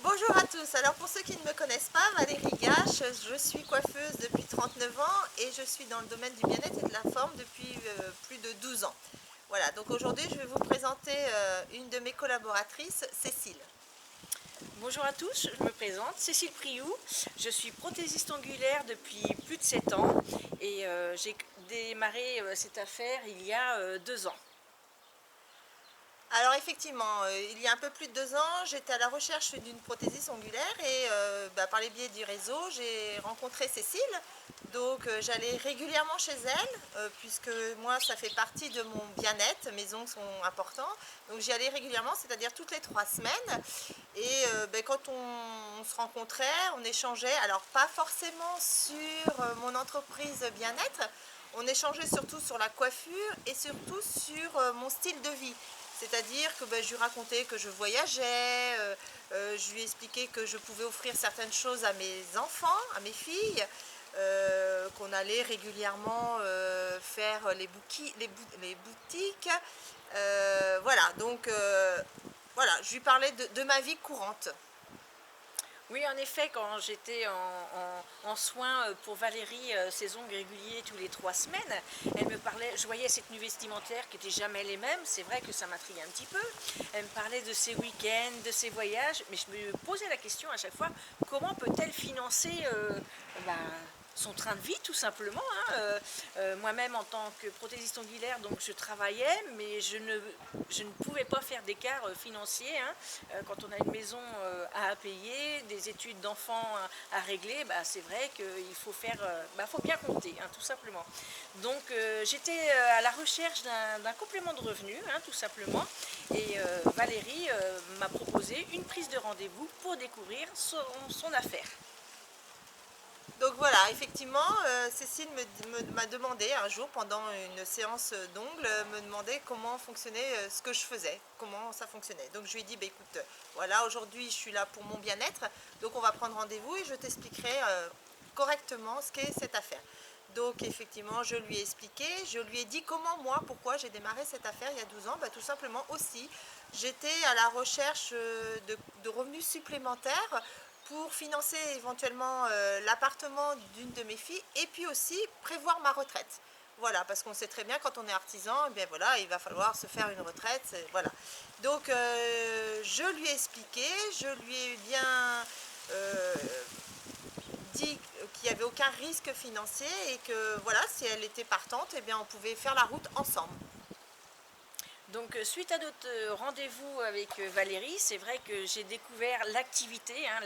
Bonjour à tous, alors pour ceux qui ne me connaissent pas, Valérie Gache, je suis coiffeuse depuis 39 ans et je suis dans le domaine du bien-être et de la forme depuis plus de 12 ans. Voilà, donc aujourd'hui je vais vous présenter une de mes collaboratrices, Cécile. Bonjour à tous, je me présente, Cécile Priou, je suis prothésiste angulaire depuis plus de 7 ans et j'ai démarré cette affaire il y a 2 ans. Alors effectivement, il y a un peu plus de 2 ans, j'étais à la recherche d'une prothésiste ongulaire et par les biais du réseau, j'ai rencontré Cécile. Donc j'allais régulièrement chez elle, puisque moi ça fait partie de mon bien-être, mes ongles sont importants. Donc j'y allais régulièrement, c'est-à-dire toutes les 3 semaines. Et quand on se rencontrait, on échangeait, alors pas forcément sur mon entreprise bien-être, on échangeait surtout sur la coiffure et surtout sur mon style de vie. C'est-à-dire que je lui racontais que je voyageais, je lui expliquais que je pouvais offrir certaines choses à mes enfants, à mes filles, qu'on allait régulièrement faire les boutiques. Voilà, donc voilà, je lui parlais de ma vie courante. Oui, en effet, quand j'étais en soins pour Valérie, ses ongles réguliers tous les 3 semaines, elle me parlait, je voyais cette tenue vestimentaire qui n'était jamais les mêmes, c'est vrai que ça m'intriguait un petit peu. Elle me parlait de ses week-ends, de ses voyages, mais je me posais la question à chaque fois, comment peut-elle financer bah, son train de vie tout simplement, hein. Moi-même en tant que prothésiste ongulaire, donc je travaillais, mais je ne pouvais pas faire d'écart financier, hein. Quand on a une maison à payer, des études d'enfants à régler, bah, c'est vrai qu'il faut faire, faut bien compter, hein, tout simplement. Donc j'étais à la recherche d'un complément de revenu, hein, tout simplement, et Valérie m'a proposé une prise de rendez-vous pour découvrir son affaire. Donc voilà, effectivement, Cécile m'a demandé un jour, pendant une séance d'ongles, me demandait comment fonctionnait ce que je faisais, comment ça fonctionnait. Donc je lui ai dit, écoute, voilà, aujourd'hui je suis là pour mon bien-être, donc on va prendre rendez-vous et je t'expliquerai correctement ce qu'est cette affaire. Donc effectivement, je lui ai expliqué, je lui ai dit comment moi, pourquoi j'ai démarré cette affaire il y a 12 ans. Tout simplement aussi, j'étais à la recherche de revenus supplémentaires pour financer éventuellement l'appartement d'une de mes filles et puis aussi prévoir ma retraite. Voilà, parce qu'on sait très bien quand on est artisan, eh bien voilà, il va falloir se faire une retraite, voilà. Donc je lui ai expliqué, je lui ai bien euh, dit qu'il n'y avait aucun risque financier et que voilà, si elle était partante, eh bien on pouvait faire la route ensemble. Donc suite à notre rendez-vous avec Valérie, c'est vrai que j'ai découvert l'activité, hein,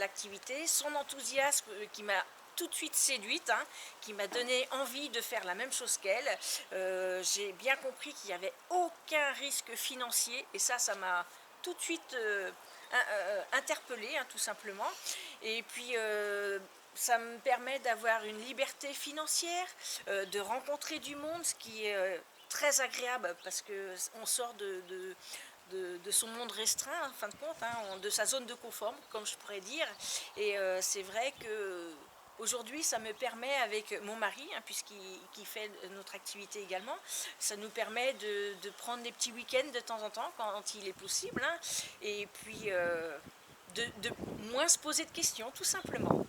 son enthousiasme qui m'a tout de suite séduite, hein, qui m'a donné envie de faire la même chose qu'elle. J'ai bien compris qu'il n'y avait aucun risque financier et ça m'a tout de suite interpellée, hein, tout simplement. Et puis ça me permet d'avoir une liberté financière, de rencontrer du monde, ce qui est très agréable parce qu'on sort de son monde restreint, en fin de compte, hein, de sa zone de confort, comme je pourrais dire. Et c'est vrai que aujourd'hui, ça me permet, avec mon mari, hein, puisqu'il fait notre activité également, ça nous permet de prendre des petits week-ends de temps en temps, quand il est possible, hein, et puis de moins se poser de questions, tout simplement.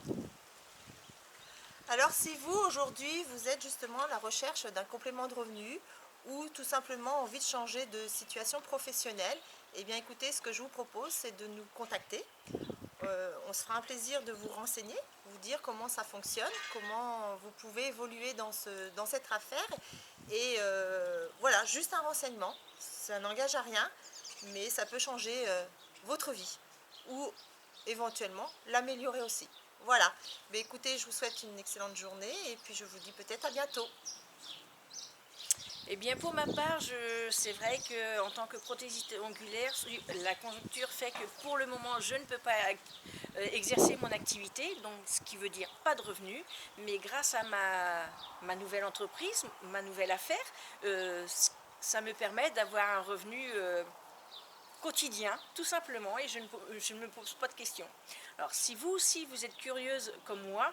Alors si vous, aujourd'hui, vous êtes justement à la recherche d'un complément de revenu ou tout simplement envie de changer de situation professionnelle, eh bien écoutez, ce que je vous propose, c'est de nous contacter. On se fera un plaisir de vous renseigner, vous dire comment ça fonctionne, comment vous pouvez évoluer dans cette affaire. Et voilà, juste un renseignement, ça n'engage à rien, mais ça peut changer votre vie ou éventuellement l'améliorer aussi. Voilà, mais écoutez, je vous souhaite une excellente journée et puis je vous dis peut-être à bientôt. Eh bien, pour ma part, c'est vrai qu'en tant que prothésiste ongulaire, la conjoncture fait que pour le moment, je ne peux pas exercer mon activité, donc ce qui veut dire pas de revenus, mais grâce à ma nouvelle entreprise, ma nouvelle affaire, ça me permet d'avoir un revenu quotidien, tout simplement, et je ne me pose pas de questions. Alors, si vous aussi vous êtes curieuse comme moi,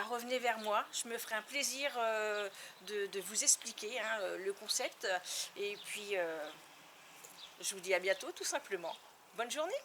revenez vers moi. Je me ferai un plaisir de vous expliquer, hein, le concept. Et puis, je vous dis à bientôt, tout simplement. Bonne journée!